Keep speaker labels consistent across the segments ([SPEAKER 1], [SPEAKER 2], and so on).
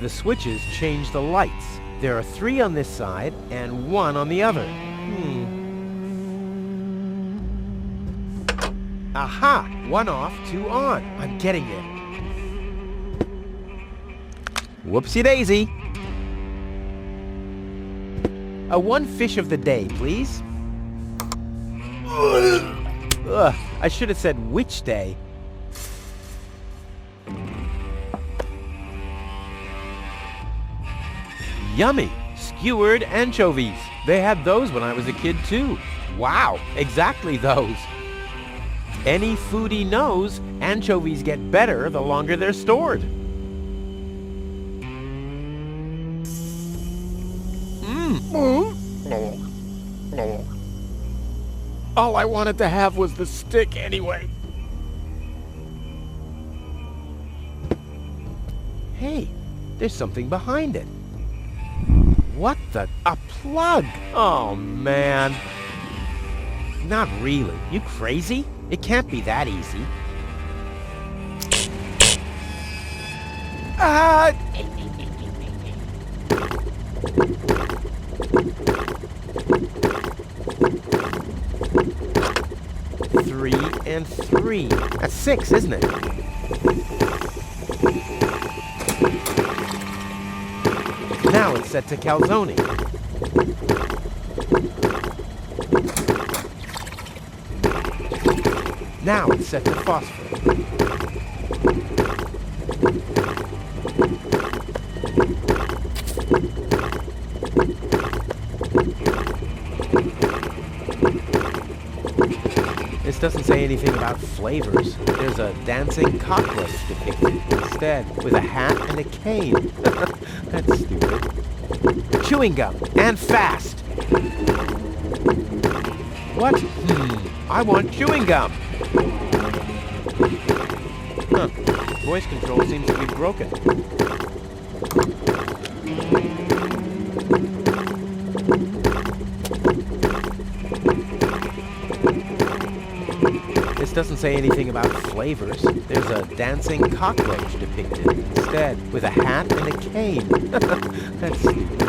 [SPEAKER 1] The switches change the lights. There are 3 on this side and 1 on the other. Aha! 1 off, 2 on. I'm getting it. Whoopsie-daisy. A 1 fish of the day, please. Ugh, I should have said which day. Yummy! Skewered anchovies. They had those when I was a kid too. Wow, exactly those. Any foodie knows anchovies get better the longer they're stored. All I wanted to have was the stick anyway. Hey, there's something behind it. What the? A plug! Oh, man. Not really. You crazy? It can't be that easy. Ah! 3 and 3. That's 6, isn't it? Now it's set to calzone. Now it's set to phosphor. This doesn't say anything about flavors. There's a dancing cockroach depicted instead, with a hat and a cane. That's stupid. Chewing gum, and fast! What? I want chewing gum! Huh. Voice control seems to be broken. This doesn't say anything about flavors. There's a dancing cockroach depicted instead, with a hat and a cane. That's stupid.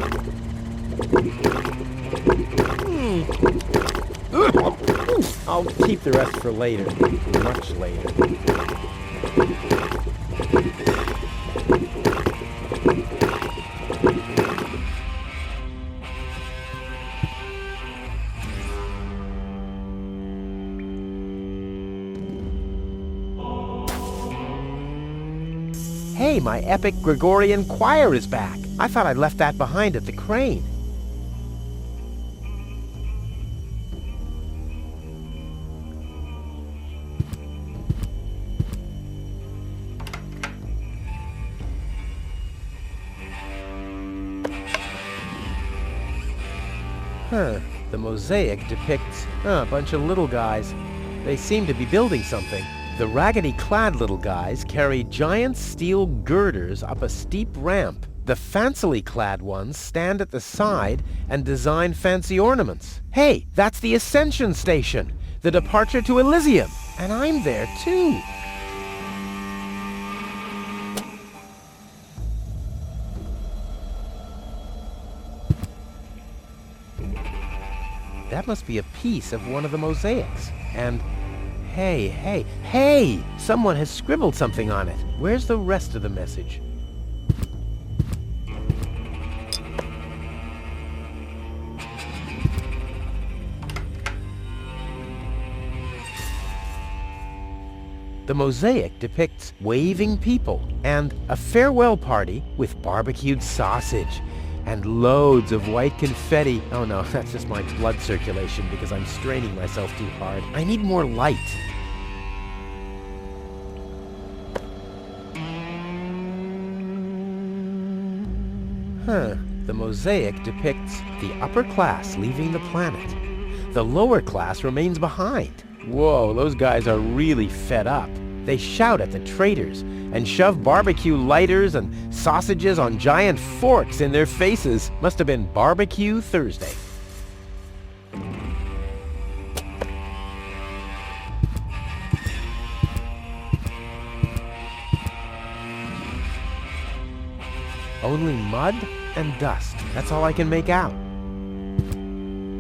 [SPEAKER 1] I'll keep the rest for later. Much later. Hey, my epic Gregorian choir is back. I thought I'd left that behind at the crane. The mosaic depicts a bunch of little guys. They seem to be building something. The raggedy-clad little guys carry giant steel girders up a steep ramp. The fancily-clad ones stand at the side and design fancy ornaments. Hey, that's the Ascension Station, the departure to Elysium, and I'm there too. That must be a piece of one of the mosaics. And hey! Someone has scribbled something on it. Where's the rest of the message? The mosaic depicts waving people and a farewell party with barbecued sausage and loads of white confetti. Oh no, that's just my blood circulation because I'm straining myself too hard. I need more light. The mosaic depicts the upper class leaving the planet. The lower class remains behind. Whoa, those guys are really fed up. They shout at the traitors and shove barbecue lighters and sausages on giant forks in their faces. Must have been Barbecue Thursday. Only mud and dust. That's all I can make out.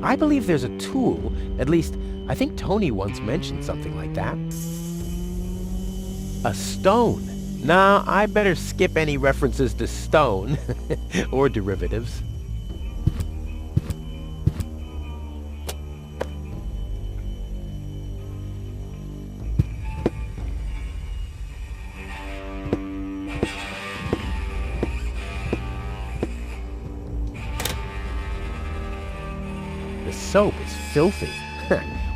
[SPEAKER 1] I believe there's a tool. At least, I think Tony once mentioned something like that. A stone. Nah, I better skip any references to stone or derivatives. The soap is filthy.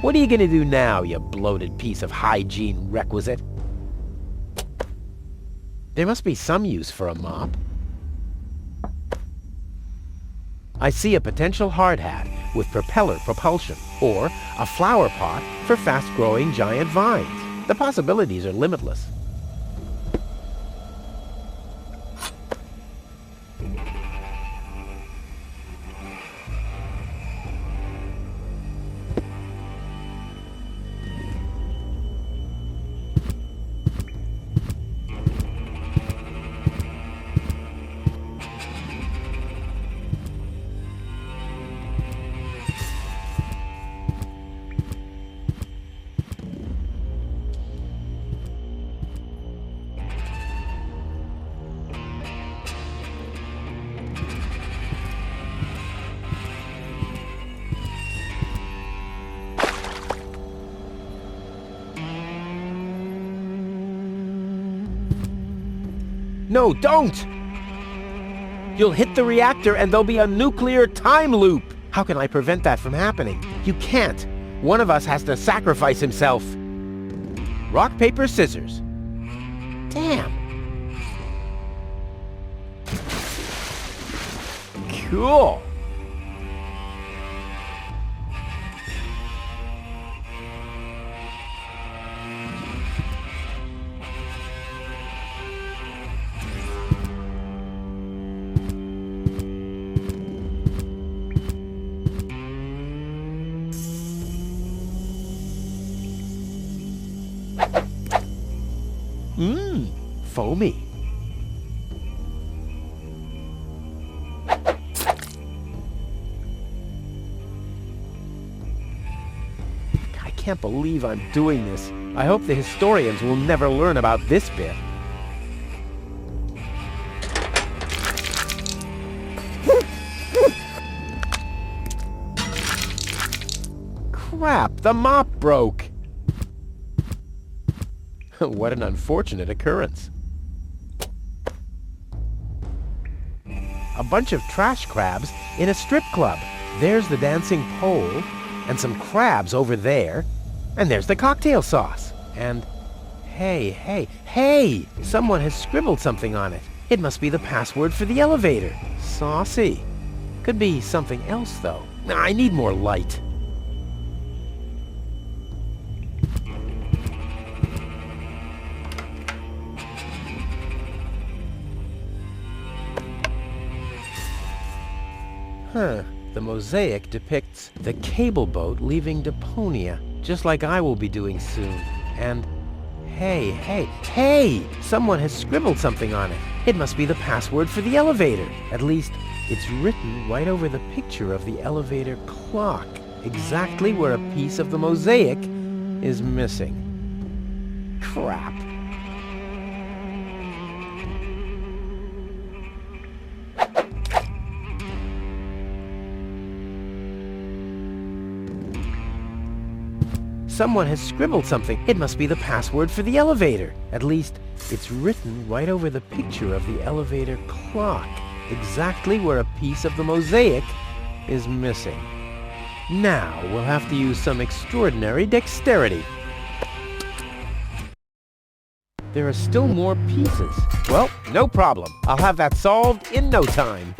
[SPEAKER 1] What are you gonna do now, you bloated piece of hygiene requisite? There must be some use for a mop. I see a potential hard hat with propeller propulsion, or a flower pot for fast-growing giant vines. The possibilities are limitless. No, don't! You'll hit the reactor and there'll be a nuclear time loop! How can I prevent that from happening? You can't! One of us has to sacrifice himself! Rock, paper, scissors. Damn! Cool! Foamy. I can't believe I'm doing this. I hope the historians will never learn about this bit. Crap, the mop broke. What an unfortunate occurrence. A bunch of trash crabs in a strip club. There's the dancing pole, and some crabs over there, and there's the cocktail sauce. And hey, someone has scribbled something on it. It must be the password for the elevator. Saucy. Could be something else, though. I need more light. The mosaic depicts the cable boat leaving Deponia, just like I will be doing soon. And hey, someone has scribbled something on it. It must be the password for the elevator. At least, it's written right over the picture of the elevator clock, exactly where a piece of the mosaic is missing. Crap. Someone has scribbled something. It must be the password for the elevator. At least, it's written right over the picture of the elevator clock, exactly where a piece of the mosaic is missing. Now, we'll have to use some extraordinary dexterity. There are still more pieces. Well, no problem. I'll have that solved in no time.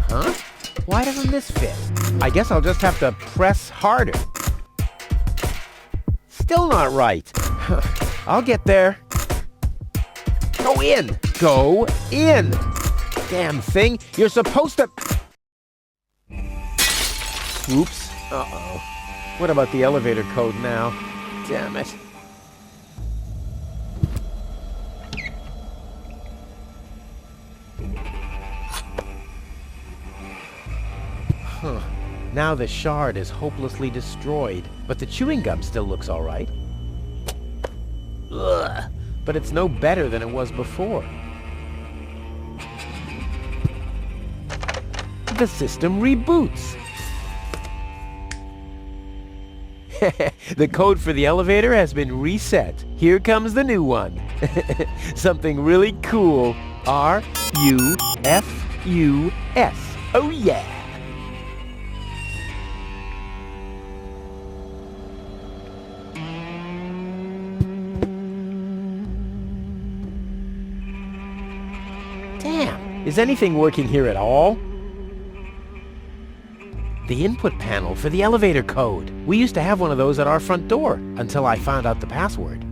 [SPEAKER 1] Huh? Why doesn't this fit? I guess I'll just have to press harder. Still not right. I'll get there. Go in! Go in! Damn thing, you're supposed to... Oops. Uh-oh. What about the elevator code now? Damn it. Huh. Now the shard is hopelessly destroyed, but the chewing gum still looks all right. Ugh. But it's no better than it was before. The system reboots. The code for the elevator has been reset. Here comes the new one. Something really cool. R-U-F-U-S. Oh yeah! Damn, is anything working here at all? The input panel for the elevator code. We used to have one of those at our front door until I found out the password.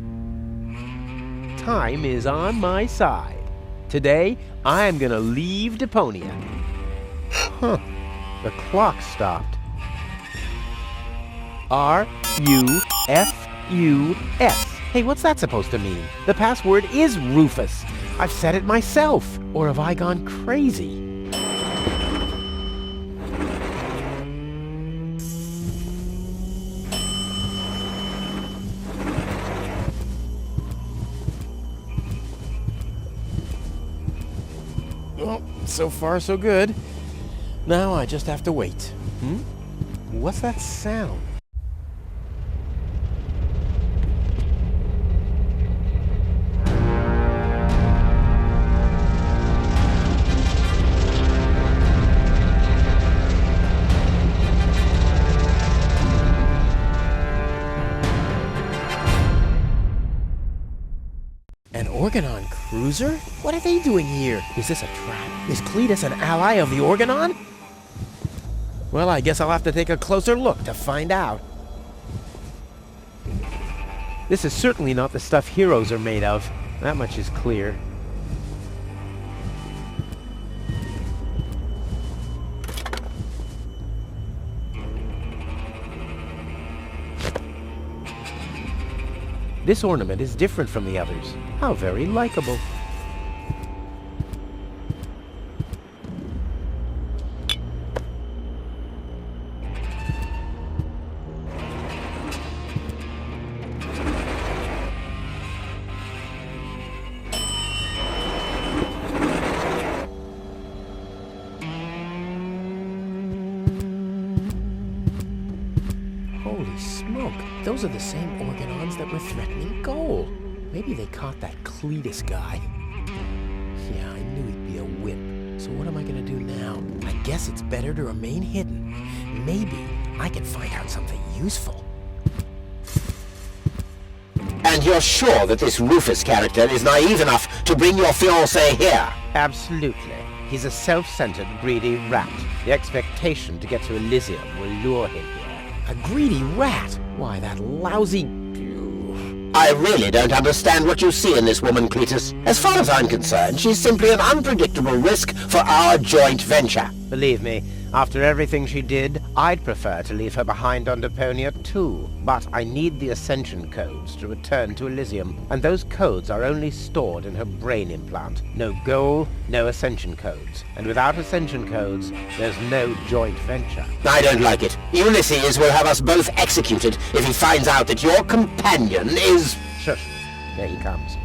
[SPEAKER 1] Time is on my side. Today, I am gonna leave Deponia. Huh, the clock stopped. R-U-F-U-S. Hey, what's that supposed to mean? The password is Rufus. I've said it myself. Or have I gone crazy? Well, so far so good. Now I just have to wait. What's that sound? An Organon cruiser? What are they doing here? Is this a trap? Is Cletus an ally of the Organon? Well, I guess I'll have to take a closer look to find out. This is certainly not the stuff heroes are made of. That much is clear. This ornament is different from the others. How very likable. Holy smoke, those are the same Organons that were threatening Goal. Maybe they caught that Cletus guy. Yeah, I knew he'd be a wimp. So what am I gonna do now? I guess it's better to remain hidden. Maybe I can find out something useful.
[SPEAKER 2] And you're sure that this Rufus character is naive enough to bring your fiancé here?
[SPEAKER 1] Absolutely. He's a self-centered, greedy rat. The expectation to get to Elysium will lure him here. A greedy rat? Why, that lousy...
[SPEAKER 2] I really don't understand what you see in this woman, Cletus. As far as I'm concerned, she's simply an unpredictable risk for our joint venture.
[SPEAKER 1] Believe me, after everything she did, I'd prefer to leave her behind on Deponia too. But I need the Ascension codes to return to Elysium, and those codes are only stored in her brain implant. No goal, no Ascension codes. And without Ascension codes, there's no joint venture.
[SPEAKER 2] I don't like it. Ulysses will have us both executed if he finds out that your companion is...
[SPEAKER 1] Shush. There he comes.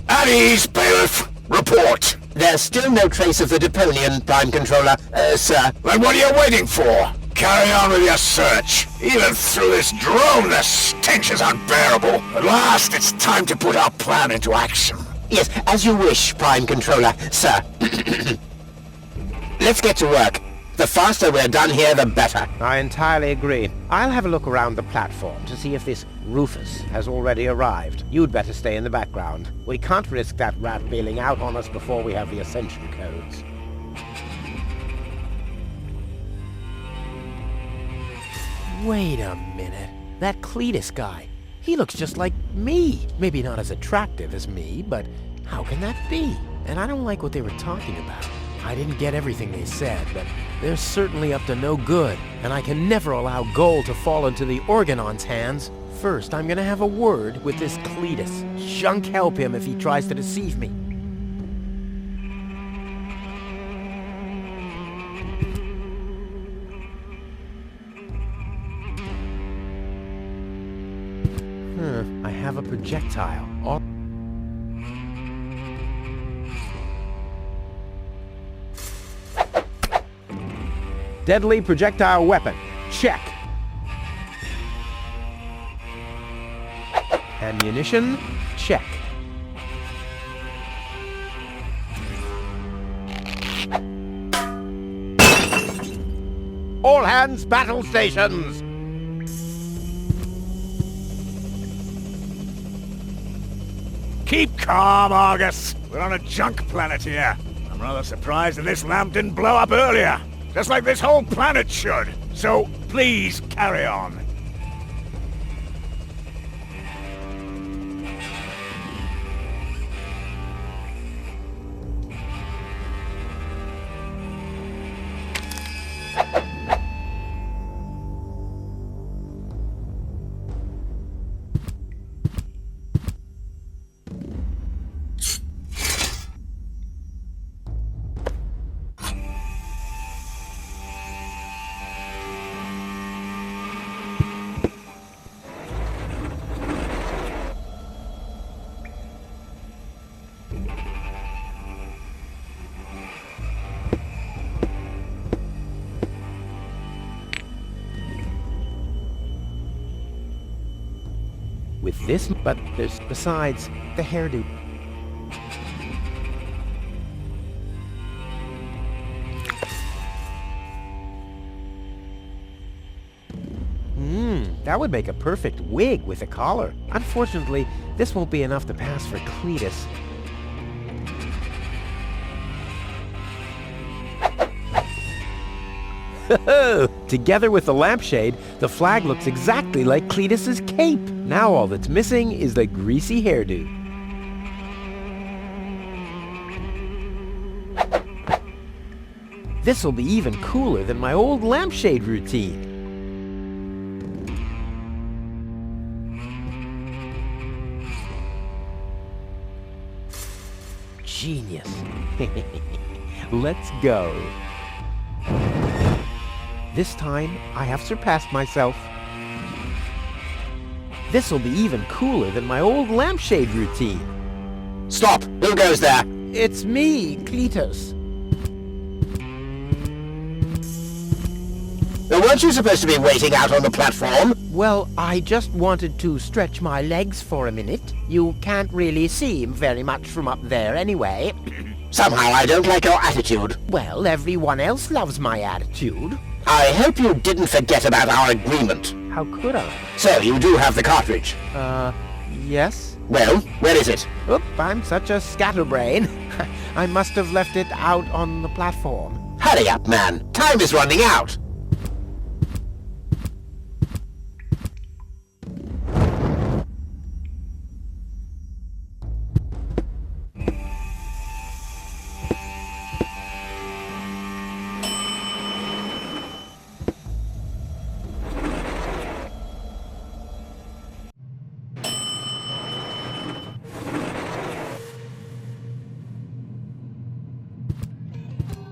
[SPEAKER 3] At ease, bailiff. Report.
[SPEAKER 2] There's still no trace of the Deponian, Prime Controller, sir.
[SPEAKER 3] Then what are you waiting for? Carry on with your search. Even through this drone, the stench is unbearable. At last, it's time to put our plan into action.
[SPEAKER 2] Yes, as you wish, Prime Controller, sir. Let's get to work. The faster we're done here, the better.
[SPEAKER 1] I entirely agree. I'll have a look around the platform to see if this Rufus has already arrived. You'd better stay in the background. We can't risk that rat bailing out on us before we have the ascension codes. Wait a minute. That Cletus guy. He looks just like me. Maybe not as attractive as me, but how can that be? And I don't like what they were talking about. I didn't get everything they said, but they're certainly up to no good, and I can never allow gold to fall into the Organon's hands. First, I'm gonna have a word with this Cletus. Shunk help him if he tries to deceive me. I have a projectile. Deadly projectile weapon. Check. Ammunition. Check. All hands, battle stations!
[SPEAKER 3] Keep calm, Argus. We're on a junk planet here. I'm rather surprised that this lamp didn't blow up earlier. Just like this whole planet should. So, please carry on.
[SPEAKER 1] With this, but there's besides the hairdo. That would make a perfect wig with a collar. Unfortunately, this won't be enough to pass for Cletus. Together with the lampshade, the flag looks exactly like Cletus's cape. Now all that's missing is the greasy hairdo. This'll be even cooler than my old lampshade routine. Genius. Let's go. This time, I have surpassed myself. This'll be even cooler than my old lampshade routine.
[SPEAKER 2] Stop! Who goes there?
[SPEAKER 1] It's me, Cletus.
[SPEAKER 2] Now, weren't you supposed to be waiting out on the platform?
[SPEAKER 1] Well, I just wanted to stretch my legs for a minute. You can't really see very much from up there anyway.
[SPEAKER 2] Somehow I don't like your attitude.
[SPEAKER 1] Well, everyone else loves my attitude.
[SPEAKER 2] I hope you didn't forget about our agreement.
[SPEAKER 1] How could I?
[SPEAKER 2] So, you do have the cartridge?
[SPEAKER 1] Yes?
[SPEAKER 2] Well, where is it?
[SPEAKER 1] Oop, I'm such a scatterbrain. I must have left it out on the platform.
[SPEAKER 2] Hurry up, man. Time is running out.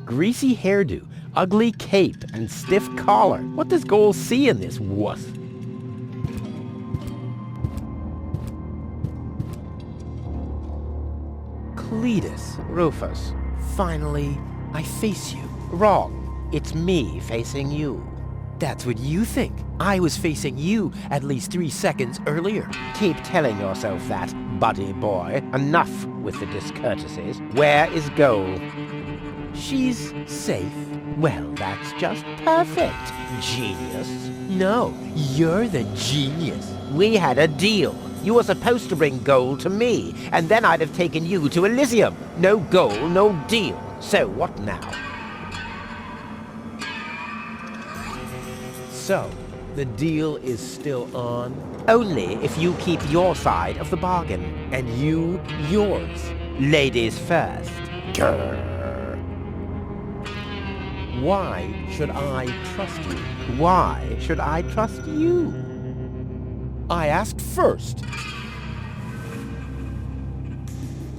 [SPEAKER 1] Greasy hairdo, ugly cape, and stiff collar. What does Goal see in this wuss? Cletus, Rufus. Finally, I face you. Wrong. It's me facing you. That's what you think. I was facing you at least 3 seconds earlier. Keep telling yourself that, buddy boy. Enough with the discourtesies. Where is Goal? She's safe. Well, that's just perfect, genius. No, you're the genius. We had a deal. You were supposed to bring gold to me, and then I'd have taken you to Elysium. No gold, no deal. So what now? So, the deal is still on? Only if you keep your side of the bargain. And you, yours. Ladies first. Grrr. Why should I trust you? Why should I trust you? I asked first.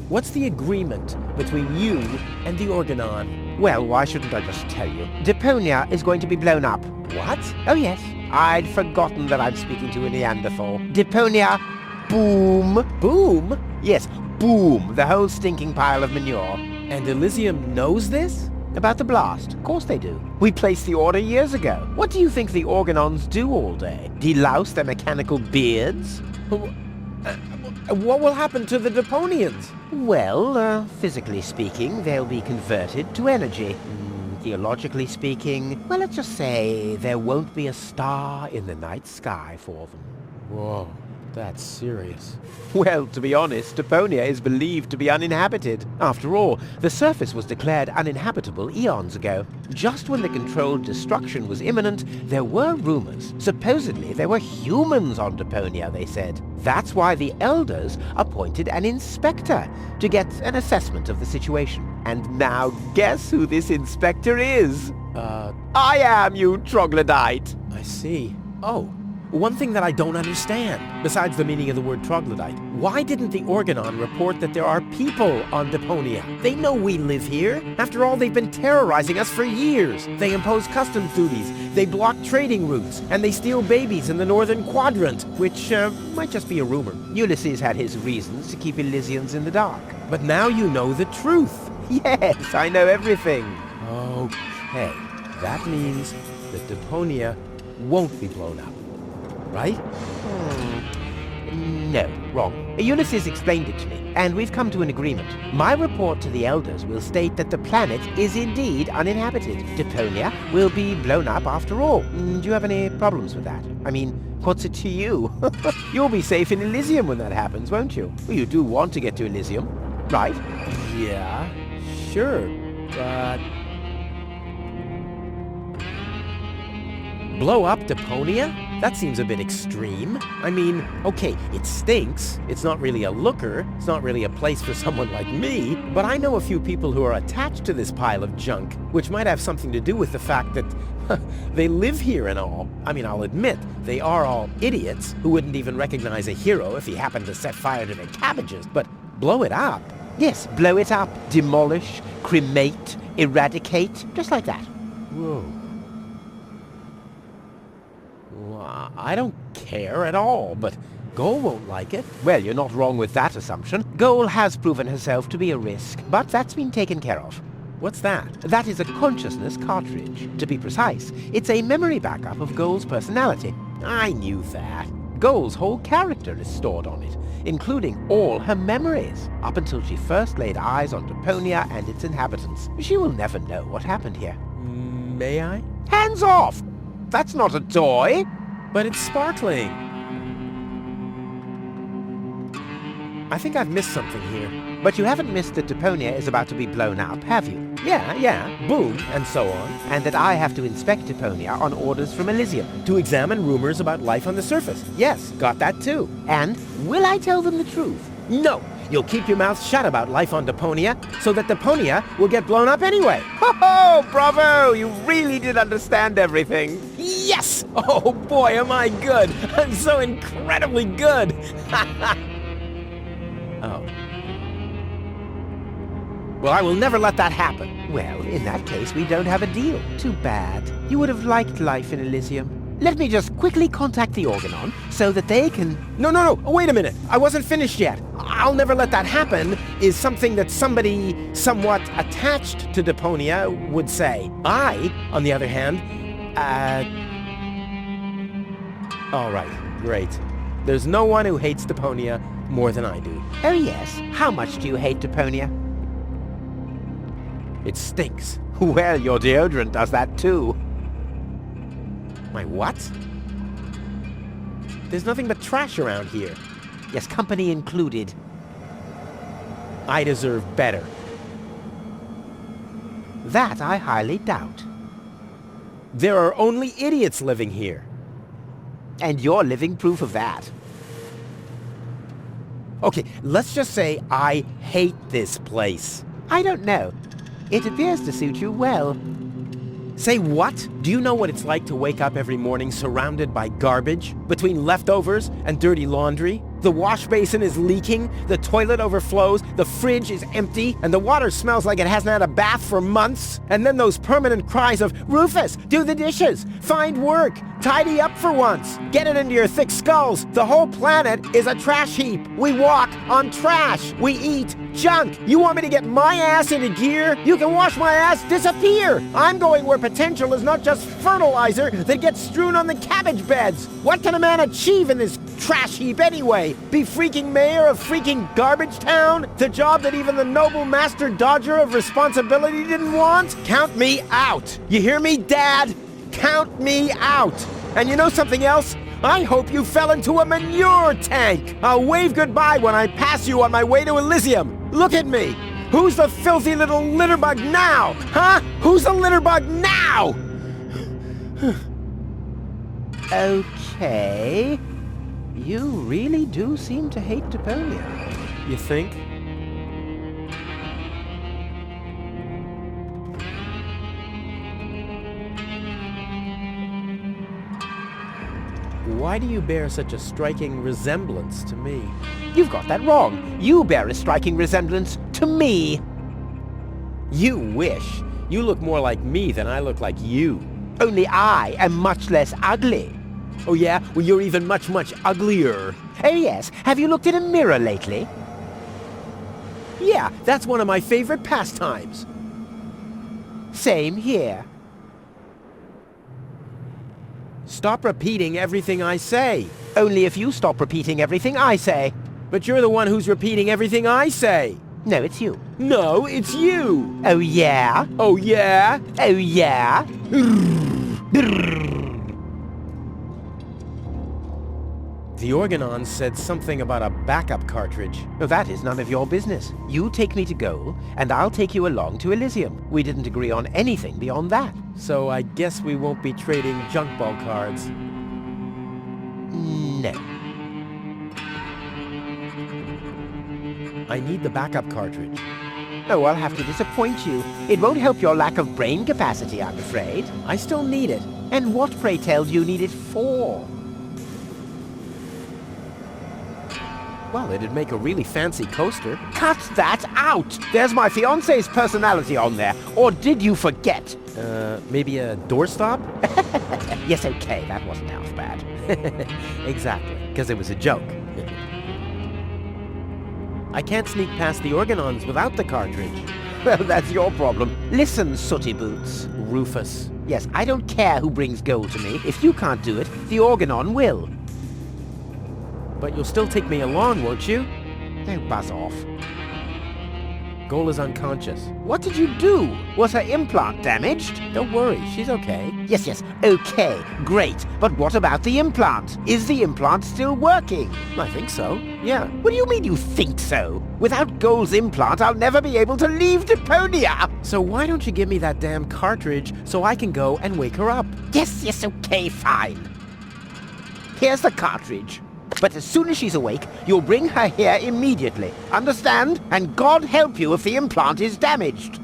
[SPEAKER 1] What's the agreement between you and the Organon? Well, why shouldn't I just tell you? Deponia is going to be blown up. What? Oh yes. I'd forgotten that I'm speaking to a Neanderthal. Deponia, boom. Boom? Yes, boom. The whole stinking pile of manure. And Elysium knows this? About the blast? Of course they do. We placed the order years ago. What do you think the Organons do all day? Delouse their mechanical beards? What will happen to the Deponians? Well, physically speaking, they'll be converted to energy. Theologically speaking, well, let's just say there won't be a star in the night sky for them. Whoa, that's serious. Well, to be honest, Deponia is believed to be uninhabited. After all, the surface was declared uninhabitable eons ago. Just when the controlled destruction was imminent, there were rumors. Supposedly, there were humans on Deponia, they said. That's why the Elders appointed an inspector to get an assessment of the situation. And now guess who this inspector is? I am, you troglodyte! I see. Oh, one thing that I don't understand, besides the meaning of the word troglodyte, why didn't the Organon report that there are people on Deponia? They know we live here. After all, they've been terrorizing us for years. They impose customs duties, they block trading routes, and they steal babies in the northern quadrant, which might just be a rumor. Ulysses had his reasons to keep Elysians in the dark. But now you know the truth. Yes, I know everything. Okay, that means that Deponia won't be blown up. Right? No, wrong. Ulysses explained it to me, and we've come to an agreement. My report to the Elders will state that the planet is indeed uninhabited. Deponia will be blown up after all. Do you have any problems with that? I mean, what's it to you? You'll be safe in Elysium when that happens, won't you? Well, you do want to get to Elysium, right? Yeah, sure, but... Blow up Deponia? That seems a bit extreme. I mean, okay, it stinks. It's not really a looker. It's not really a place for someone like me. But I know a few people who are attached to this pile of junk, which might have something to do with the fact that they live here and all. I mean, I'll admit, they are all idiots who wouldn't even recognize a hero if he happened to set fire to their cabbages. But blow it up? Yes, blow it up. Demolish, cremate, eradicate, just like that. Whoa. I don't care at all, but Goal won't like it. Well, you're not wrong with that assumption. Goal has proven herself to be a risk, but that's been taken care of. What's that? That is a consciousness cartridge. To be precise, it's a memory backup of Goal's personality. I knew that. Goal's whole character is stored on it, including all her memories, up until she first laid eyes on Deponia and its inhabitants. She will never know what happened here. May I? Hands off! That's not a toy! But it's sparkling. I think I've missed something here. But you haven't missed that Deponia is about to be blown up, have you? Yeah, boom, and so on. And that I have to inspect Deponia on orders from Elysium. To examine rumors about life on the surface. Yes, got that too. And will I tell them the truth? No! You'll keep your mouth shut about life on Deponia, so that Deponia will get blown up anyway. Ho-ho! Bravo! You really did understand everything. Yes! Oh boy, am I good! I'm so incredibly good! Oh. Well, I will never let that happen. Well, in that case, we don't have a deal. Too bad. You would have liked life in Elysium. Let me just quickly contact the Organon so that they can... No, wait a minute. I wasn't finished yet. I'll never let that happen is something that somebody somewhat attached to Deponia would say. I, on the other hand, all right, great. There's no one who hates Deponia more than I do. Oh yes? How much do you hate Deponia? It stinks.
[SPEAKER 2] Well, your deodorant does that too.
[SPEAKER 1] My what? There's nothing but trash around here.
[SPEAKER 2] Yes, company included.
[SPEAKER 1] I deserve better.
[SPEAKER 2] That I highly doubt.
[SPEAKER 1] There are only idiots living here.
[SPEAKER 2] And you're living proof of that.
[SPEAKER 1] Okay, let's just say I hate this place.
[SPEAKER 2] I don't know. It appears to suit you well.
[SPEAKER 1] Say what? Do you know what it's like to wake up every morning surrounded by garbage? Between leftovers and dirty laundry? The wash basin is leaking, the toilet overflows, the fridge is empty, and the water smells like it hasn't had a bath for months. And then those permanent cries of, "Rufus, do the dishes! Find work! Tidy up for once! Get it into your thick skulls! The whole planet is a trash heap! We walk on trash! We eat junk! You want me to get my ass into gear? You can watch my ass disappear! I'm going where potential is not just fertilizer that gets strewn on the cabbage beds! What can a man achieve in this trash heap anyway? Be freaking mayor of freaking garbage town? The job that even the noble master dodger of responsibility didn't want? Count me out! You hear me, Dad? Count me out! And you know something else? I hope you fell into a manure tank! I'll wave goodbye when I pass you on my way to Elysium! Look at me! Who's the filthy little litterbug now? Huh? Who's the litterbug now?
[SPEAKER 2] Okay. You really do seem to hate Deponia.
[SPEAKER 1] You think? Why do you bear such a striking resemblance to me?
[SPEAKER 2] You've got that wrong. You bear a striking resemblance to me.
[SPEAKER 1] You wish. You look more like me than I look like you.
[SPEAKER 2] Only I am much less ugly.
[SPEAKER 1] Oh yeah? Well, you're even much, much uglier.
[SPEAKER 2] Oh yes. Have you looked in a mirror lately?
[SPEAKER 1] Yeah, that's one of my favorite pastimes.
[SPEAKER 2] Same here.
[SPEAKER 1] Stop repeating everything I say.
[SPEAKER 2] Only if you stop repeating everything I say.
[SPEAKER 1] But you're the one who's repeating everything I say.
[SPEAKER 2] No, it's you.
[SPEAKER 1] No, it's you.
[SPEAKER 2] Oh yeah?
[SPEAKER 1] Oh yeah?
[SPEAKER 2] Oh yeah?
[SPEAKER 1] The Organon said something about a backup cartridge.
[SPEAKER 2] Oh, that is none of your business. You take me to goal, and I'll take you along to Elysium. We didn't agree on anything beyond that.
[SPEAKER 1] So I guess we won't be trading junk ball cards.
[SPEAKER 2] No.
[SPEAKER 1] I need the backup cartridge.
[SPEAKER 2] Oh, I'll have to disappoint you. It won't help your lack of brain capacity, I'm afraid.
[SPEAKER 1] I still need it.
[SPEAKER 2] And what, pray tell, do you need it for?
[SPEAKER 1] Well, it'd make a really fancy coaster.
[SPEAKER 2] Cut that out! There's my fiancé's personality on there. Or did you forget?
[SPEAKER 1] Maybe a doorstop?
[SPEAKER 2] Yes, okay, that wasn't half bad.
[SPEAKER 1] Exactly, because it was a joke. I can't sneak past the Organons without the cartridge.
[SPEAKER 2] Well, that's your problem. Listen, sooty boots.
[SPEAKER 1] Rufus.
[SPEAKER 2] Yes, I don't care who brings gold to me. If you can't do it, the Organon will.
[SPEAKER 1] But you'll still take me along, won't you?
[SPEAKER 2] Oh, buzz off.
[SPEAKER 1] Goal is unconscious.
[SPEAKER 2] What did you do? Was her implant damaged?
[SPEAKER 1] Don't worry, she's okay.
[SPEAKER 2] Yes, okay, great. But what about the implant? Is the implant still working?
[SPEAKER 1] I think so, yeah.
[SPEAKER 2] What do you mean you think so? Without Gold's implant, I'll never be able to leave Deponia!
[SPEAKER 1] So why don't you give me that damn cartridge so I can go and wake her up?
[SPEAKER 2] Yes, okay, fine. Here's the cartridge. But as soon as she's awake, you'll bring her here immediately. Understand? And God help you if the implant is damaged.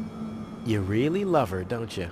[SPEAKER 1] You really love her, don't you?